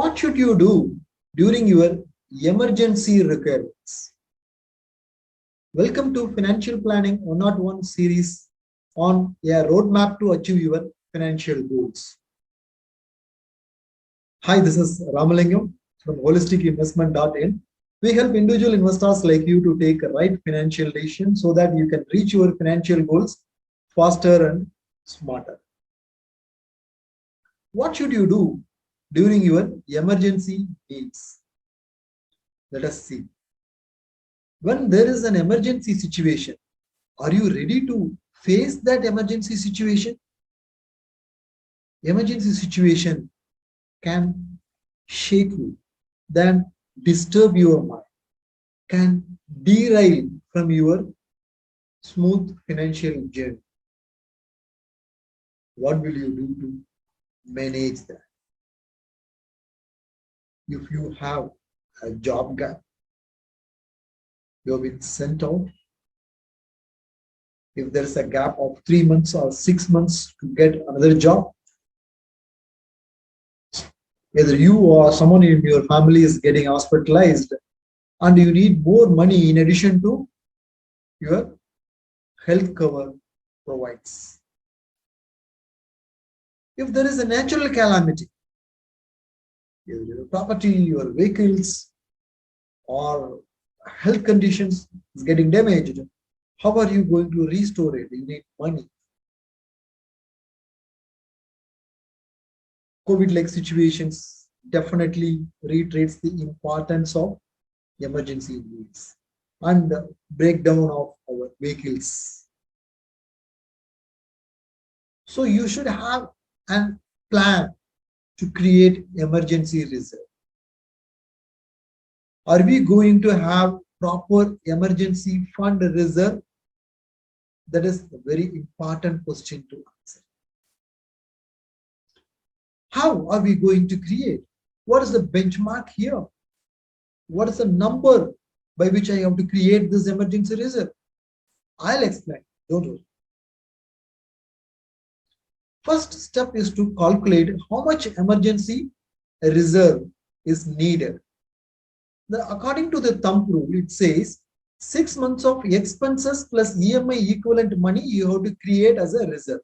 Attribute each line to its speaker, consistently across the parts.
Speaker 1: What should you do during your emergency requirements? Welcome to Financial Planning 101 series on a roadmap to achieve your financial goals. Hi, this is Ramalingam from holisticinvestment.in. We help individual investors like you to take a right financial decision so that you can reach your financial goals faster and smarter. What should you do during your emergency needs? Let us see. When there is an emergency situation, are you ready to face that emergency situation? Emergency situation can shake you, then disturb your mind, can derail from your smooth financial journey. What will you do to manage that? If you have a job gap, you have been sent out. If there's a gap of 3 months or 6 months to get another job, either you or someone in your family is getting hospitalized and you need more money in addition to your health cover provides. If there is a natural calamity, your property, your vehicles, or health conditions is getting damaged, how are you going to restore it? You need money. COVID-like situations definitely reiterates the importance of emergency needs and breakdown of our vehicles. So you should have a plan to create emergency reserve. Are we going to have proper emergency fund reserve? That is a very important question to answer. How are we going to create? What is the benchmark here? What is the number by which I have to create this emergency reserve? I'll explain, don't worry. First step is to calculate how much emergency reserve is needed. According to the thumb rule, it says 6 months of expenses plus EMI equivalent money you have to create as a reserve.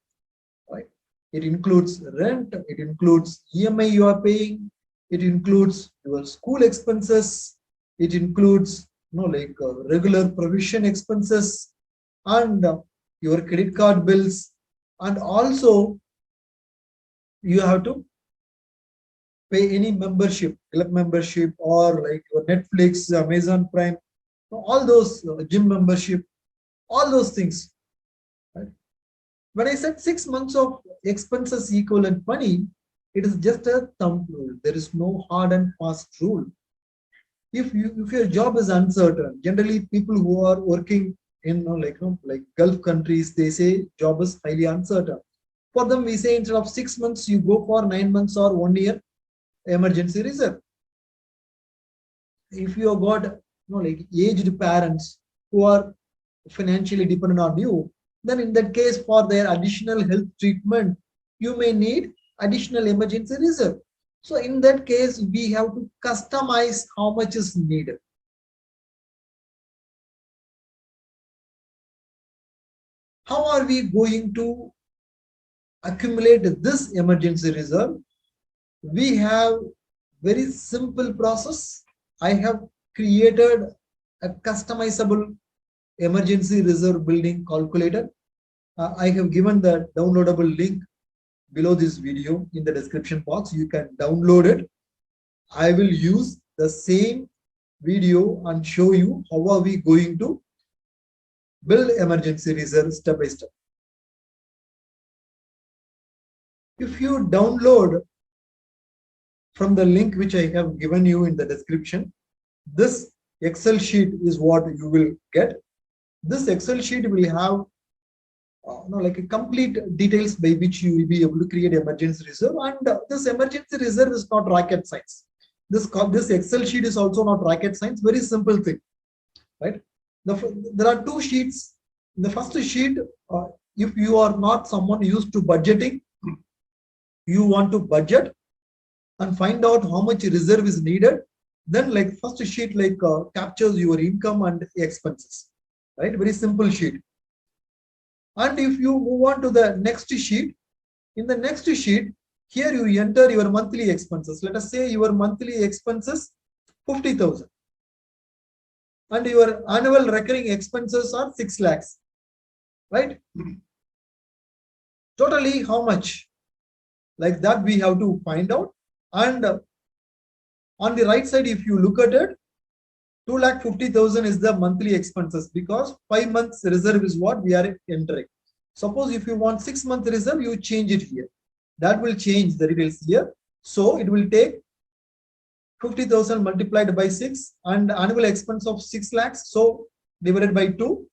Speaker 1: Right? It includes rent, it includes EMI you are paying, it includes your school expenses, it includes regular provision expenses and your credit card bills, and also you have to pay any membership, club membership, or like your Netflix, Amazon Prime, all those gym membership, all those things. Right? When I said 6 months of expenses equivalent money, it is just a thumb rule. There is no hard and fast rule. If your job is uncertain, generally people who are working in like Gulf countries, they say job is highly uncertain. For them, we say instead of 6 months, you go for 9 months or 1 year emergency reserve. If you have got aged parents who are financially dependent on you, then in that case, for their additional health treatment, you may need additional emergency reserve. So in that case, we have to customize how much is needed. How are we going to accumulate this emergency reserve? We have very simple process. I have created a customizable emergency reserve building calculator. I have given the downloadable link below this video in the description box. You can download it. I will use the same video and show you how are we going to build emergency reserve step by step. If you download from the link which I have given you in the description, this Excel sheet is what you will get. This Excel sheet will have like a complete details by which you will be able to create emergency reserve, and this emergency reserve is not rocket science. This Excel sheet is also not rocket science, very simple thing, right? There are 2 sheets. The first sheet, if you are not someone used to budgeting, you want to budget, and find out how much reserve is needed. Then like first sheet captures your income and expenses, right? Very simple sheet. And if you move on to the next sheet, in the next sheet, here you enter your monthly expenses. Let us say your monthly expenses 50,000 and your annual recurring expenses are 6 lakhs, right? Totally how much? Like that we have to find out. And on the right side, if you look at it, 2,50,000 is the monthly expenses because 5 months reserve is what we are entering. Suppose if you want 6 month reserve, you change it here. That will change the details here. So it will take 50,000 multiplied by 6 and annual expense of 6 lakhs. So divided by 2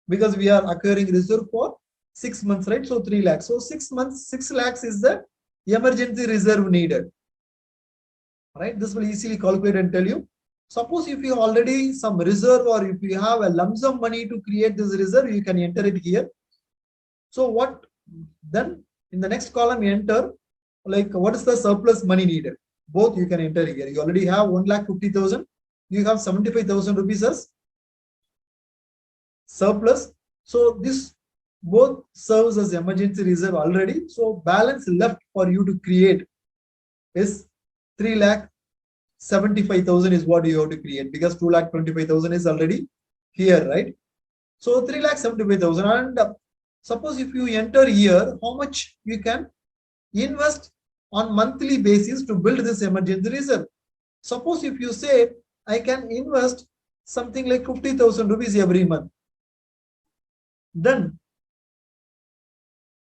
Speaker 1: because we are acquiring reserve for 6 months, right? So 3 lakhs. So 6 months, 6 lakhs is the emergency reserve needed, right? This will easily calculate and tell you. Suppose if you already some reserve or if you have a lump sum money to create this reserve, you can enter it here. So what then in the next column you enter like what is the surplus money needed? Both you can enter here. You already have 1,50,000. You have 75,000 rupees as surplus. So this both serves as emergency reserve already. So balance left for you to create is 3,75,000 is what you have to create because 2,25,000 is already here, right? So 3,75,000 and suppose if you enter here, how much you can invest on monthly basis to build this emergency reserve. Suppose if you say I can invest something like 50,000 rupees every month, then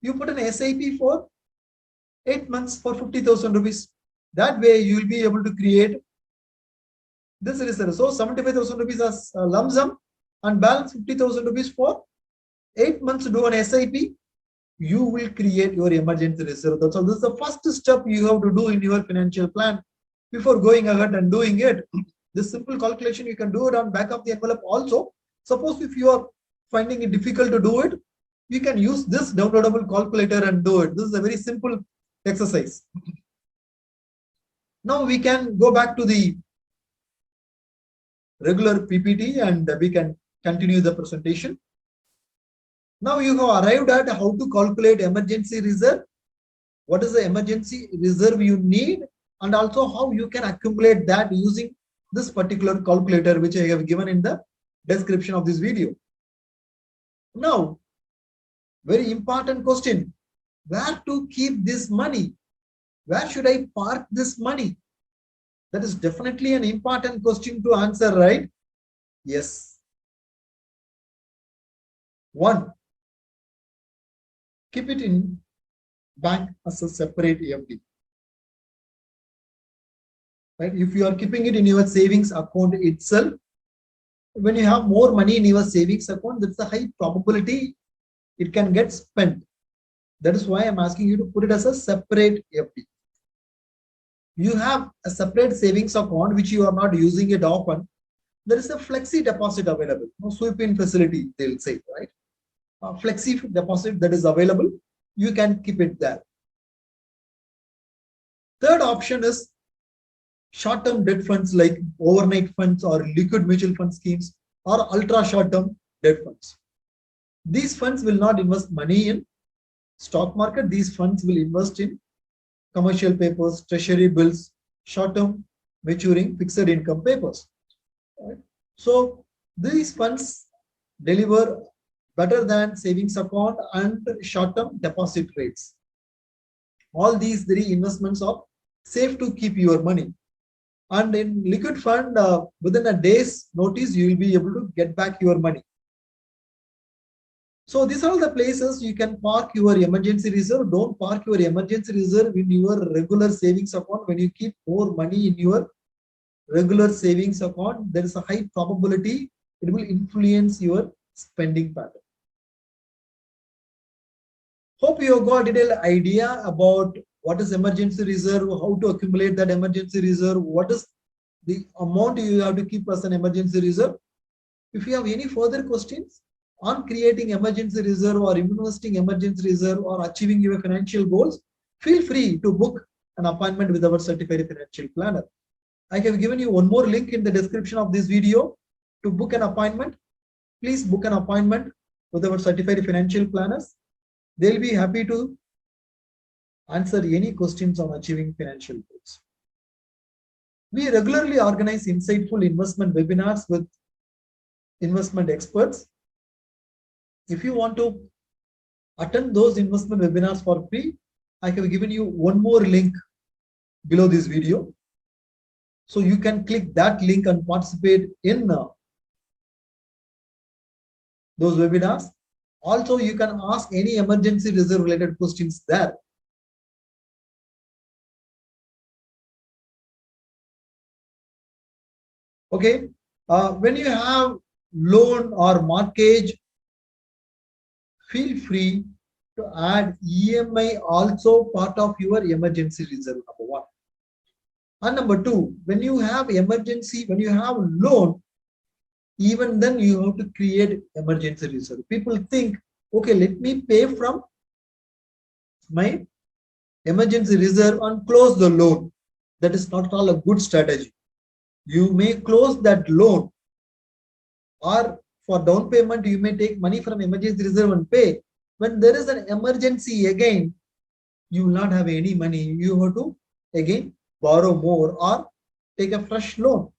Speaker 1: you put an SIP for 8 months for 50,000 rupees. That way you will be able to create this reserve. So 75,000 rupees as a lump sum and balance 50,000 rupees for 8 months do an SIP. You will create your emergency reserve. So this is the first step you have to do in your financial plan before going ahead and doing it. This simple calculation you can do it on back of the envelope also. Suppose if you are finding it difficult to do it, you can use this downloadable calculator and do it. This is a very simple exercise. Now we can go back to the regular PPT and we can continue the presentation. Now you have arrived at how to calculate emergency reserve. What is the emergency reserve you need and also how you can accumulate that using this particular calculator which I have given in the description of this video. Now, very important question. Where to keep this money? Where should I park this money? That is definitely an important question to answer, right? Yes. 1. Keep it in bank as a separate FD. Right? If you are keeping it in your savings account itself, when you have more money in your savings account, that's a high probability it can get spent. That is why I'm asking you to put it as a separate FD. You have a separate savings account which you are not using it often. There is a flexi deposit available. No sweep in facility, they'll say, right? Flexi deposit that is available, you can keep it there. Third option is short-term debt funds like overnight funds or liquid mutual fund schemes or ultra short-term debt funds. These funds will not invest money in stock market. These funds will invest in commercial papers, treasury bills, short-term maturing fixed income papers. Right? So these funds deliver better than savings account and short-term deposit rates. All these 3 investments are safe to keep your money. And in liquid fund, within a day's notice, you will be able to get back your money. So these are the places you can park your emergency reserve. Don't park your emergency reserve in your regular savings account. When you keep more money in your regular savings account, there is a high probability it will influence your spending pattern. Hope you have got a detailed idea about what is emergency reserve, how to accumulate that emergency reserve, what is the amount you have to keep as an emergency reserve. If you have any further questions on creating emergency reserve or investing emergency reserve or achieving your financial goals, feel free to book an appointment with our certified financial planner. I have given you one more link in the description of this video to book an appointment. Please book an appointment with our certified financial planners. They'll be happy to answer any questions on achieving financial goals. We regularly organize insightful investment webinars with investment experts. If you want to attend those investment webinars for free, I have given you one more link below this video. So you can click that link and participate in those webinars. Also, you can ask any emergency reserve related questions there. Okay, when you have loan or mortgage, feel free to add EMI also part of your emergency reserve, number one. And number two, when you have emergency, when you have loan, even then you have to create emergency reserve. People think, okay, let me pay from my emergency reserve and close the loan. That is not at all a good strategy. You may close that loan, or for down payment, you may take money from emergency reserve and pay. When there is an emergency again, you will not have any money. You have to again borrow more or take a fresh loan.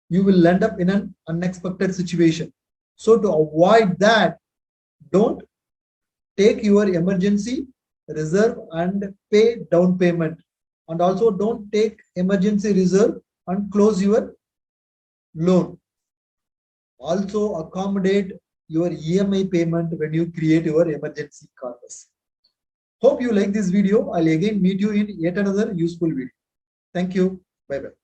Speaker 1: You will end up in an unexpected situation. So to avoid that, don't take your emergency reserve and pay down payment. And also don't take emergency reserve and close your loan. Also accommodate your EMI payment when you create your emergency corpus. Hope you like this video. I'll again meet you in yet another useful video. Thank you. Bye-bye.